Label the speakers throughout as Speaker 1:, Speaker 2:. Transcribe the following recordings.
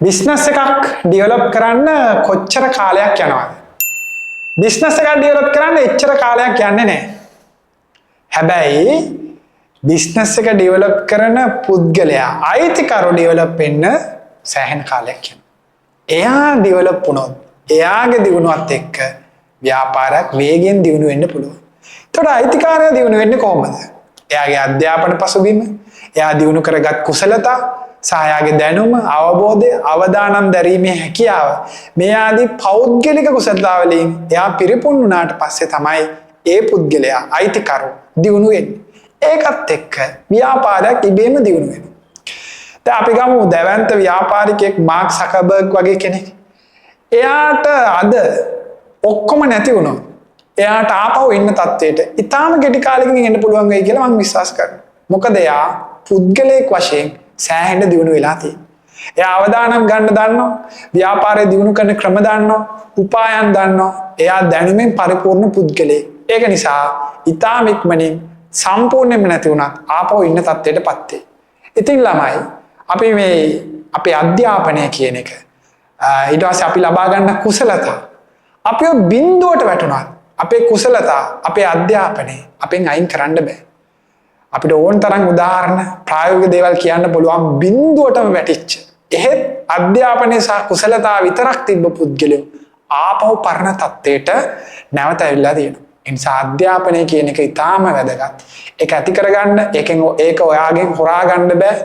Speaker 1: Business එකක් develop කරන්න කොච්චර කාලයක් යනවද? බිස්නස් එකක් ඩෙවලොප් කරන්න එච්චර කාලයක් යන්නේ නැහැ. හැබැයි බිස්නස් එක ඩෙවලොප් කරන පුද්ගලයා අයිතිකරු ඩෙවලොප් වෙන්න සෑහෙන කාලයක් යනවා. එයා ඩෙවලොප් වුණොත් එයාගේ දියුණුවත් එක්ක ව්‍යාපාරයක් වේගෙන් දියුණු වෙන්න පුළුවන්. ඒතකොට අයිතිකාරය දියුණු වෙන්නේ කොහොමද? එයාගේ අධ්‍යාපන පසුබිම, එයා දියුණු කරගත් කුසලතා, සායාගේ දැනුම, අවබෝධය, අවදානම් දැරීමේ හැකියාව මේ ආදී පෞද්ගලික කුසලතා වලින් එයා පිරිපුන් වුණාට පස්සේ තමයි ඒ පුද්ගලයා අයිතිකරු දියුණු වෙන්නේ. ඒකත් එක්ක ව්‍යාපාරයක් ඉබේම දියුණු වෙනවා. දැන් අපි ගමු දැවැන්ත ව්‍යාපාරිකයෙක් මාර්ක් සකර්බර්ග් වගේ කෙනෙක්. එයාට අද ඔක්කොම නැති වුණොත් එයාට ආපහු ඉන්න තත්ත්වයට ඊටාම කෙටි කාලෙකින් එන්න පුළුවන් වෙයි කියලා මම විශ්වාස කරනවා. මොකද එයා පුද්ගලයෙක් වශයෙන් සෑහෙන දියුණු වෙලා තියෙනවා. එයා අවදානම් ගන්න දන්නවා, ව්‍යාපාරය දියුණු කරන ක්‍රම දන්නවා, උපායන් දන්නවා. එයා දැනුමින් පරිපූර්ණ පුද්ගලයෙක්. ඒක නිසා ඊටාම ඉක්මනින් සම්පූර්ණයෙන්ම නැති වුණත් ආපහු ඉන්න තත්ත්වයටපත් වෙයි. ඉතින් ළමයි අපි මේ අපේ අධ්‍යාපනය කියන එක ඊට පස්සේ අපි ලබා ගන්න කුසලතා අපිව බිඳුවට වැටුණා. අපේ කුසලතා, අපේ අධ්‍යාපනය අපෙන් අයින් කරන්න බෑ. අපිට ඕන තරම් උදාහරණ ප්‍රායෝගික දේවල් කියන්න පුළුවන් බිඳුවටම වැටිච්ච. එහෙත් අධ්‍යාපනයේ සහ කුසලතා විතරක් තිබ්බ පුද්ගලයෝ ආපහු පරණ තත්ත්වයට නැවත ඇවිල්ලා තියෙනවා. ඒ නිසා අධ්‍යාපනය කියන එක ඊටාම වැදගත්. ඒක ඇති කරගන්න, ඒක ඔයාගෙන් හොරා ගන්න බෑ.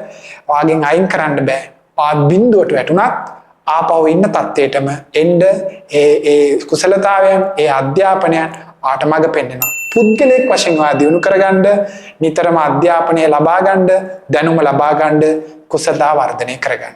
Speaker 1: ඔයාගෙන් අයින් කරන්න බෑ. ඔයා බිඳුවට වැටුණත් ආපහු ඉන්න තත්ත්වයටම එන්න ඒ කුසලතාවයන්, ඒ අධ්‍යාපනයන් ආටමඟ පෙන්වනවා. පුද්ගලයෙක් වශයෙන් ඔයා දියුණු කරගන්න, නිතරම අධ්‍යාපනය ලබා ගන්න, දැනුම ලබා ගන්න, කුසලතා වර්ධනය කරගන්න.